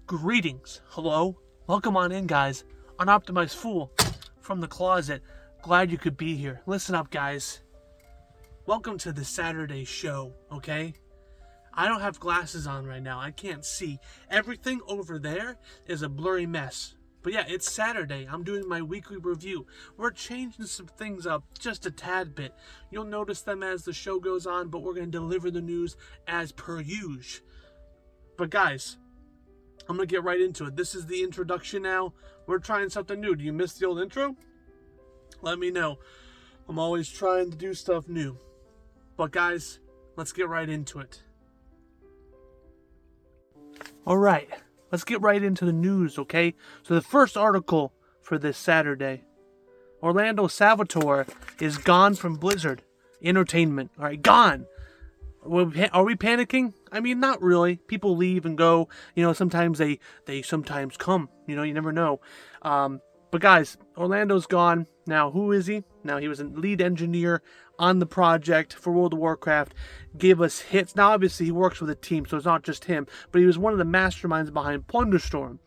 Greetings. Hello. Welcome on in, guys. Unoptimized Fool from the closet. Glad you could be here. Listen up, guys. Welcome to the Saturday show, okay? I don't have glasses on right now. I can't see. Everything over there is a blurry mess. But yeah, it's Saturday. I'm doing my weekly review. We're changing some things up just a tad bit. You'll notice them as the show goes on, but we're going to deliver the news as per usual. But guys, I'm going to get right into it. This is the introduction now. We're trying something new. Do you miss the old intro? Let me know. I'm always trying to do stuff new. But guys, let's get right into it. Alright, let's get right into the news, okay? So the first article for this Saturday. Orlando Salvator is gone from Blizzard Entertainment. Alright, gone. Are we panicking? I mean, not really. People leave and go. You know, sometimes they sometimes come. You know, you never know. But guys, Orlando's gone. Now, who is he? Now, he was a lead engineer on the project for World of Warcraft. Gave us hits. Now, obviously, he works with a team, so it's not just him. But he was one of the masterminds behind Plunderstorm.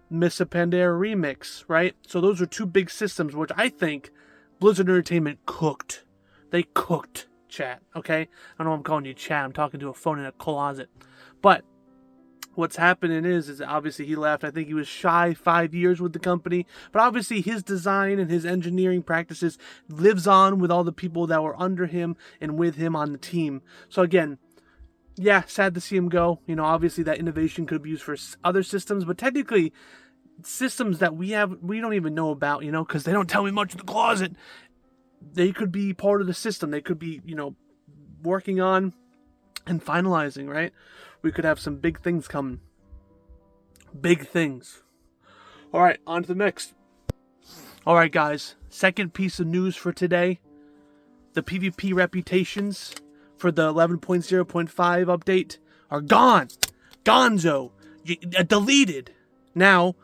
Miss a Pandera Remix, right? So those are two big systems, which I think Blizzard Entertainment cooked. They cooked. Chat, okay? I don't know why I'm calling you chat. I'm talking to a phone in a closet. But what's happening is obviously he left. I think he was shy 5 years with the company. But obviously his design and his engineering practices lives on with all the people that were under him and with him on the team. So again, yeah, sad to see him go. You know, obviously that innovation could be used for other systems, but technically systems that we don't even know about, you know, because they don't tell me much in the closet. They could be part of the system. They could be, you know, working on and finalizing, right? We could have some big things coming. Big things. All right, on to the next. All right, guys. Second piece of news for today. The PvP reputations for the 11.0.5 update are gone. Gonzo. Deleted. Now,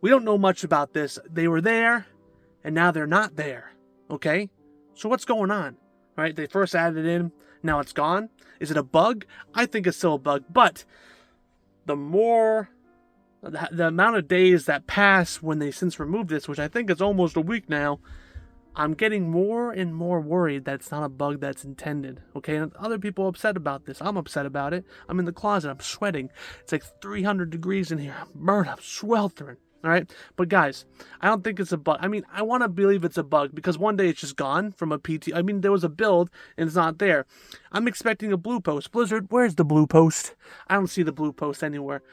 we don't know much about this. They were there, and now they're not there. Okay, so what's going on? Right, they first added it in, now it's gone. Is it a bug? I think it's still a bug, but the amount of days that pass when they since removed this, which I think is almost a week now, I'm getting more and more worried that it's not a bug that's intended. Okay, and other people are upset about this. I'm upset about it. I'm in the closet. I'm sweating. It's like 300 degrees in here. I'm burned. I'm sweltering. All right, but guys, I don't think it's a bug. I mean, I want to believe it's a bug because one day it's just gone from a PT. I mean, there was a build and it's not there. I'm expecting a blue post. Blizzard, where's the blue post? I don't see the blue post anywhere.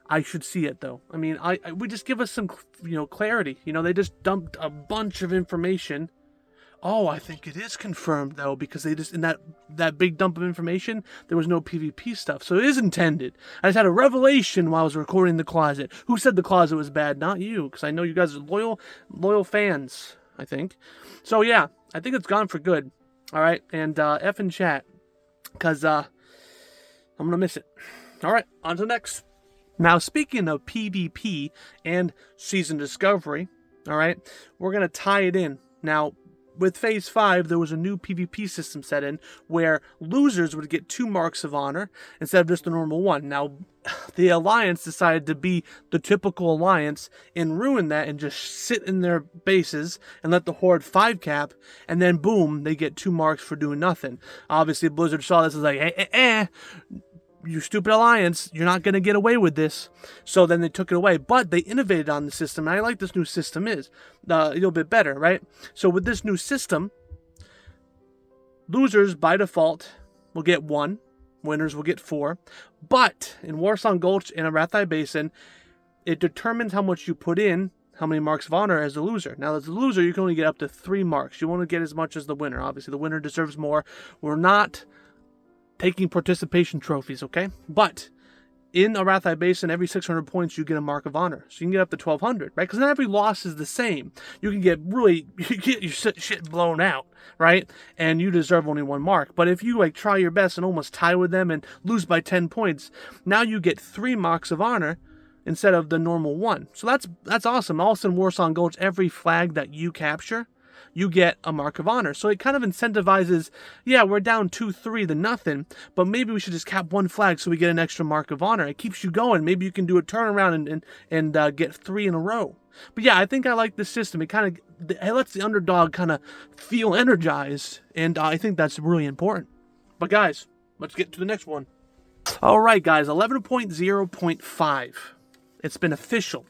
I should see it though. I mean, we just give us some, you know, clarity. You know, they just dumped a bunch of information. Oh, I think it is confirmed though, because they just in that big dump of information, there was no PvP stuff. So it is intended. I just had a revelation while I was recording the closet. Who said the closet was bad? Not you, because I know you guys are loyal fans, I think. So yeah, I think it's gone for good. All right, and F in chat, because I'm gonna miss it. All right, on to the next. Now, speaking of PvP and Season Discovery, all right, we're gonna tie it in now. With Phase 5, there was a new PvP system set in where losers would get 2 marks of honor instead of just the normal 1. Now, the Alliance decided to be the typical Alliance and ruin that and just sit in their bases and let the Horde 5 cap, and then boom, they get 2 marks for doing nothing. Obviously, Blizzard saw this and was like, you stupid Alliance, you're not going to get away with this. So then they took it away. But they innovated on the system, and I like this new system is a little bit better, right? So with this new system, losers by default will get 1. Winners will get 4. But in Warsong Gulch and Arathi Basin, it determines how much you put in, how many marks of honor as a loser. Now, as a loser, you can only get up to 3 marks. You won't get as much as the winner. Obviously, the winner deserves more. We're not taking participation trophies, okay? But in Arathi Basin, every 600 points, you get a mark of honor. So you can get up to 1,200, right? Because not every loss is the same. You can get you get your shit blown out, right? And you deserve only 1 mark. But if you, like, try your best and almost tie with them and lose by 10 points, now you get 3 marks of honor instead of the normal 1. So that's awesome. Also in Warsong Gulch, every flag that you capture, you get a Mark of Honor. So it kind of incentivizes, yeah, we're down 2-3 to nothing, but maybe we should just cap one flag so we get an extra Mark of Honor. It keeps you going. Maybe you can do a turnaround and get 3 in a row. But yeah, I think I like this system. It lets the underdog kind of feel energized, and I think that's really important. But guys, let's get to the next one. All right, guys, 11.0.5. It's been official.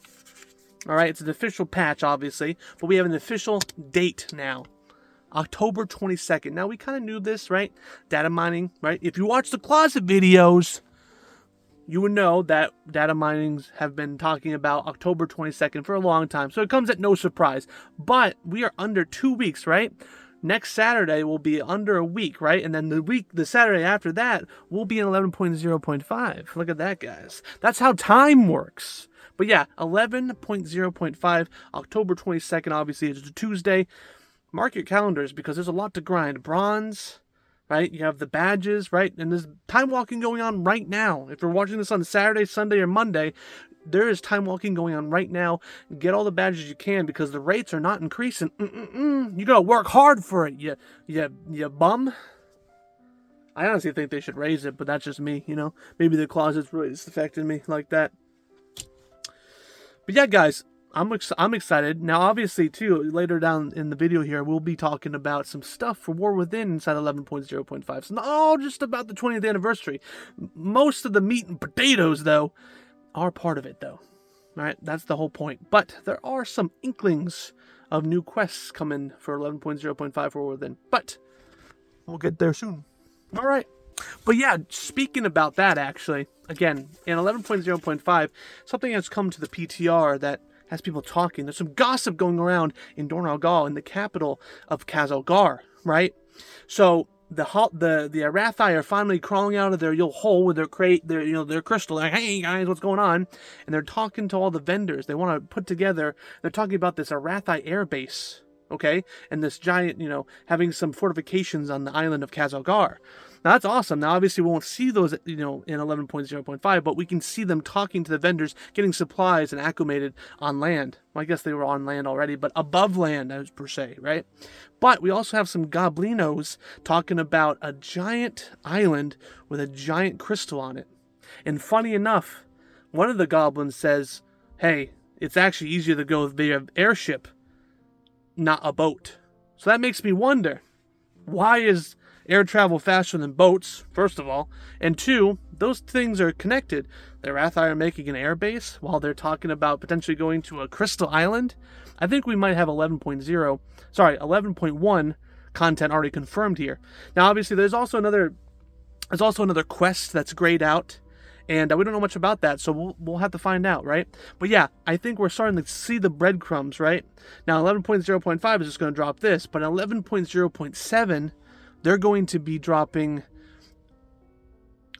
All right, it's an official patch, obviously, but we have an official date now. October 22nd. Now, we kind of knew this, right? Data mining, right? If you watch the closet videos, you would know that data minings have been talking about October 22nd for a long time, so it comes at no surprise. But we are under 2 weeks, right? Next Saturday will be under a week, right? And then the Saturday after that will be in 11.0.5. Look at that, guys. That's how time works. But yeah, 11.0.5, October 22nd, obviously, it's a Tuesday. Mark your calendars because there's a lot to grind. Bronze, right? You have the badges, right? And there's time walking going on right now. If you're watching this on Saturday, Sunday, or Monday, there is time walking going on right now. Get all the badges you can because the rates are not increasing. You gotta work hard for it, you bum. I honestly think they should raise it, but that's just me, you know? Maybe the closet's really just affecting me like that. But yeah, guys, I'm excited. Now, obviously, too, later down in the video here, we'll be talking about some stuff for War Within inside 11.0.5. So not all just about the 20th anniversary. Most of the meat and potatoes, though, are part of it, though. All right, that's the whole point. But there are some inklings of new quests coming for 11.0.5 for War Within. But we'll get there soon. All right. But yeah, speaking about that, actually, again, in 11.0.5, something has come to the PTR that has people talking. There's some gossip going around in Dorn Gal, in the capital of Khazalgar, right? So the Arathi are finally crawling out of their hole with their crystal. Like, hey guys, what's going on? And they're talking to all the vendors. They want to put together. They're talking about this Arathi air base, okay, and this giant, having some fortifications on the island of Khazalgar. Now, that's awesome. Now, obviously, we won't see those, in 11.0.5, but we can see them talking to the vendors, getting supplies and acclimated on land. Well, I guess they were on land already, but above land, as per se, right? But we also have some goblinos talking about a giant island with a giant crystal on it. And funny enough, one of the goblins says, hey, it's actually easier to go via airship, not a boat. So that makes me wonder, why is air travel faster than boats, first of all, and two, those things are connected. The Arathi are making an air base while they're talking about potentially going to a crystal island. I think we might have 11.1 content already confirmed here. Now, obviously, there's also another quest that's grayed out, and we don't know much about that, so we'll have to find out, right? But yeah, I think we're starting to see the breadcrumbs, right? Now, 11.0.5 is just going to drop this, but 11.0.7, they're going to be dropping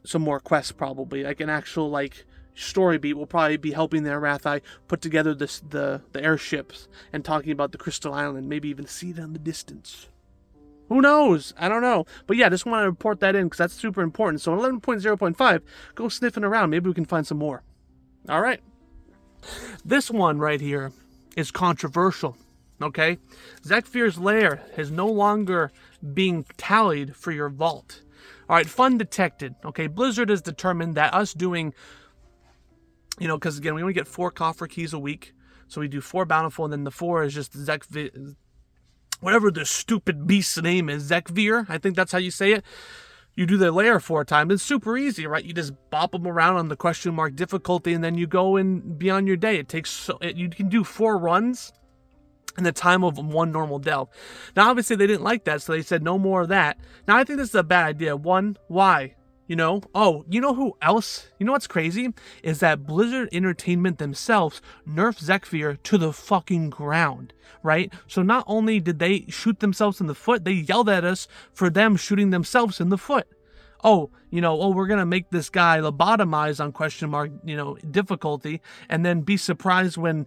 some more quests, probably. Like an actual, story beat will probably be helping the Arathi put together the airships and talking about the Crystal Island, maybe even see it in the distance. Who knows? I don't know. But yeah, just want to report that in because that's super important. So 11.0.5, go sniffing around. Maybe we can find some more. All right. This one right here is controversial. Okay? Zekvir's Lair is no longer being tallied for your vault. All right, fun detected. Okay, Blizzard has determined that us doing, because again, we only get 4 coffer keys a week. So we do 4 bountiful, and then the 4 is just Zekvir, whatever the stupid beast's name is, Zekvir. I think that's how you say it. You do the Lair 4 times. It's super easy, right? You just bop them around on the question mark difficulty, and then you go and be on your day. It takes you can do 4 runs in the time of 1 normal delve. Now, obviously, they didn't like that, so they said no more of that. Now, I think this is a bad idea. One, why? Oh, you know who else? You know what's crazy? Is that Blizzard Entertainment themselves nerfed Zekvir to the fucking ground, right? So not only did they shoot themselves in the foot, they yelled at us for them shooting themselves in the foot. We're going to make this guy lobotomized on question mark, difficulty, and then be surprised when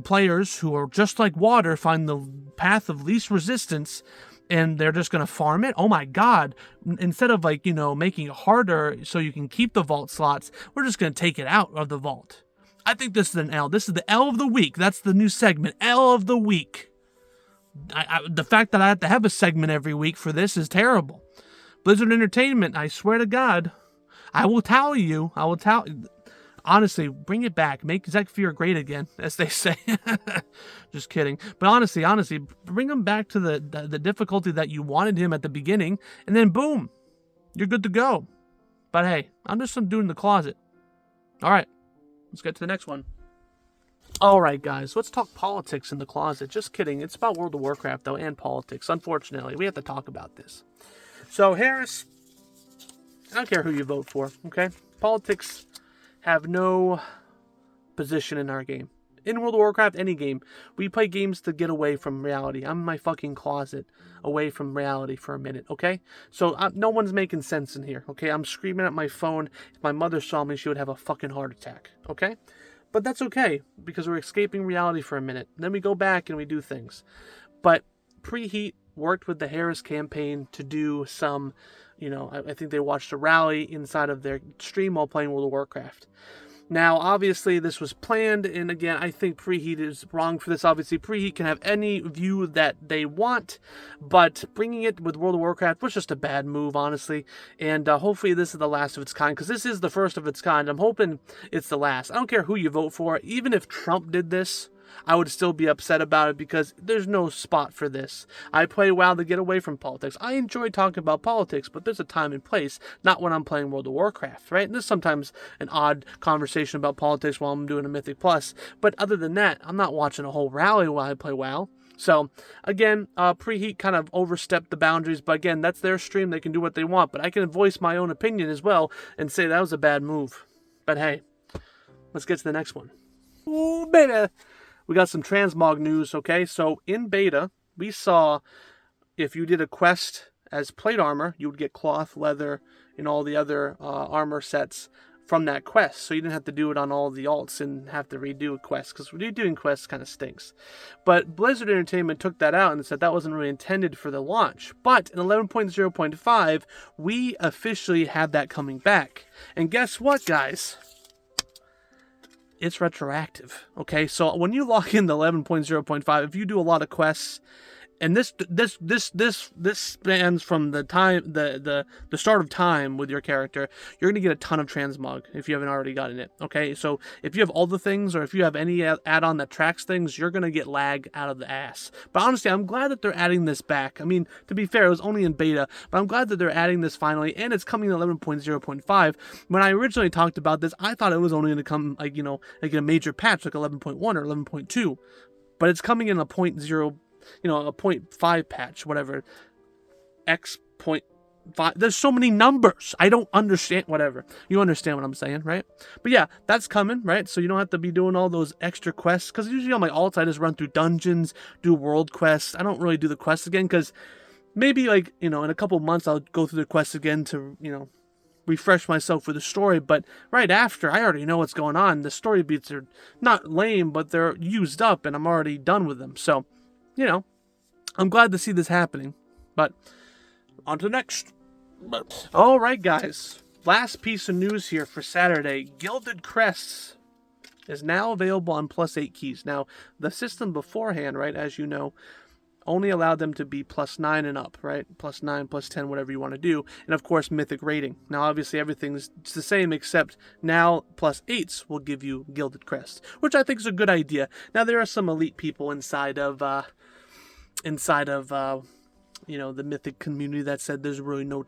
players who are just like water find the path of least resistance and they're just going to farm it. Oh my God. Instead of making it harder so you can keep the vault slots, we're just going to take it out of the vault. I think this is an L. This is the L of the week. That's the new segment. L of the week. The fact that I have to have a segment every week for this is terrible. Blizzard Entertainment, I swear to God, I will tell you, honestly, bring it back. Make Zekvir great again, as they say. Just kidding. But honestly, bring him back to the difficulty that you wanted him at the beginning, and then boom, you're good to go. But hey, I'm just some dude in the closet. All right, let's get to the next one. All right, guys, let's talk politics in the closet. Just kidding. It's about World of Warcraft, though, and politics. Unfortunately, we have to talk about this. So, Harris, I don't care who you vote for, okay? Politics have no position in our game. In World of Warcraft, any game, we play games to get away from reality. I'm in my fucking closet, away from reality for a minute, okay? So no one's making sense in here, okay? I'm screaming at my phone. If my mother saw me, she would have a fucking heart attack, okay? But that's okay, because we're escaping reality for a minute. Then we go back and we do things. But Preheat worked with the Harris campaign to do some, I think they watched a rally inside of their stream while playing World of Warcraft. Now, obviously, this was planned, and again, I think Preheat is wrong for this. Obviously, Preheat can have any view that they want, but bringing it with World of Warcraft was just a bad move, honestly, and hopefully this is the last of its kind, because this is the first of its kind. I'm hoping it's the last. I don't care who you vote for. Even if Trump did this, I would still be upset about it, because there's no spot for this. I play WoW to get away from politics. I enjoy talking about politics, but there's a time and place, not when I'm playing World of Warcraft, right? And there's sometimes an odd conversation about politics while I'm doing a Mythic Plus, but other than that, I'm not watching a whole rally while I play WoW. So, again, Preheat kind of overstepped the boundaries, but again, that's their stream. They can do what they want, but I can voice my own opinion as well and say that was a bad move. But hey, let's get to the next one. Ooh, baby! We got some Transmog news, okay? So, in beta, we saw if you did a quest as plate armor, you would get cloth, leather, and all the other armor sets from that quest. So you didn't have to do it on all the alts and have to redo a quest, because redoing quests kind of stinks. But Blizzard Entertainment took that out and said that wasn't really intended for the launch. But in 11.0.5, we officially have that coming back. And guess what, guys? It's retroactive, okay? So when you log in the 11.0.5, if you do a lot of quests, and this spans from the time the start of time with your character, you're gonna get a ton of transmog if you haven't already gotten it. Okay, so if you have all the things, or if you have any add-on that tracks things, you're gonna get lag out of the ass. But honestly, I'm glad that they're adding this back. I mean, to be fair, it was only in beta, but I'm glad that they're adding this finally, and it's coming in 11.0.5. When I originally talked about this, I thought it was only gonna come like a major patch like 11.1 or 11.2, but it's coming in a 0.0. A 0.5 patch, whatever. X.5. There's so many numbers. I don't understand. Whatever. You understand what I'm saying, right? But yeah, that's coming, right? So you don't have to be doing all those extra quests. Because usually on my alts, I just run through dungeons, do world quests. I don't really do the quests again, because maybe in a couple months, I'll go through the quests again to, refresh myself with the story. But right after, I already know what's going on. The story beats are not lame, but they're used up, and I'm already done with them. So, I'm glad to see this happening. But on to the next. All right, guys. Last piece of news here for Saturday. Gilded Crests is now available on +8 keys. Now, the system beforehand, right, as you know, only allowed them to be +9 and up, right? +9, +10, whatever you want to do. And, of course, Mythic rating. Now, obviously, everything's the same, except now +8s will give you Gilded Crests, which I think is a good idea. Now, there are some elite people inside of the Mythic community that said there's really no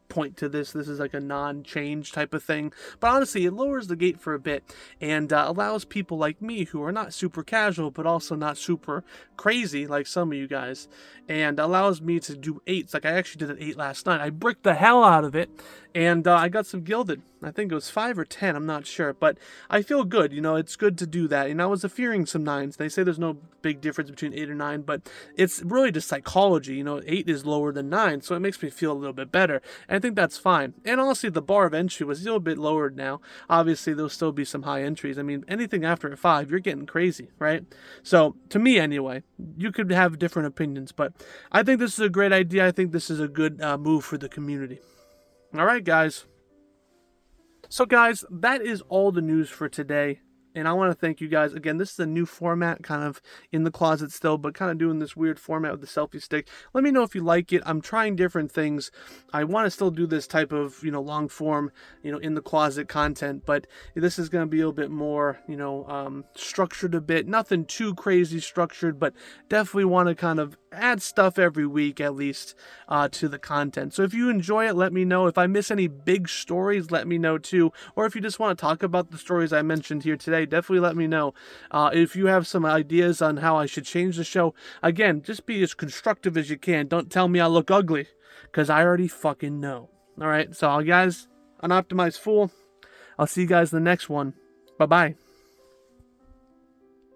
point to this. This is like a non-change type of thing. But honestly, it lowers the gate for a bit and allows people like me, who are not super casual, but also not super crazy like some of you guys, and allows me to do 8s. Like I actually did an 8 last night. I bricked the hell out of it, and I got some Gilded. I think it was 5 or 10, I'm not sure, but I feel good. It's good to do that. I was fearing some 9s. They say there's no big difference between 8 or 9, but it's really just psychology. 8 is lower than 9, so it makes me feel a little bit better, and I think that's fine. And honestly, the bar of entry was a little bit lowered now. Obviously, there'll still be some high entries. I mean, anything after a 5, you're getting crazy, right? So, to me anyway, you could have different opinions, but I think this is a great idea. I think this is a good move for the community. All right, guys. So, guys, that is all the news for today. And I want to thank you guys. Again, this is a new format, kind of in the closet still, but kind of doing this weird format with the selfie stick. Let me know if you like it. I'm trying different things. I want to still do this type of, long form, in the closet content, but this is going to be a little bit more, structured a bit. Nothing too crazy structured, but definitely want to kind of add stuff every week at least to the content. So if you enjoy it, let me know. If I miss any big stories, let me know too. Or if you just want to talk about the stories I mentioned here today, definitely let me know. If you have some ideas on how I should change the show, again, just be as constructive as you can. Don't tell me I look ugly, because I already fucking know. All right, so guys, Unoptimized Fool, I'll see you guys in the next one. Bye-bye.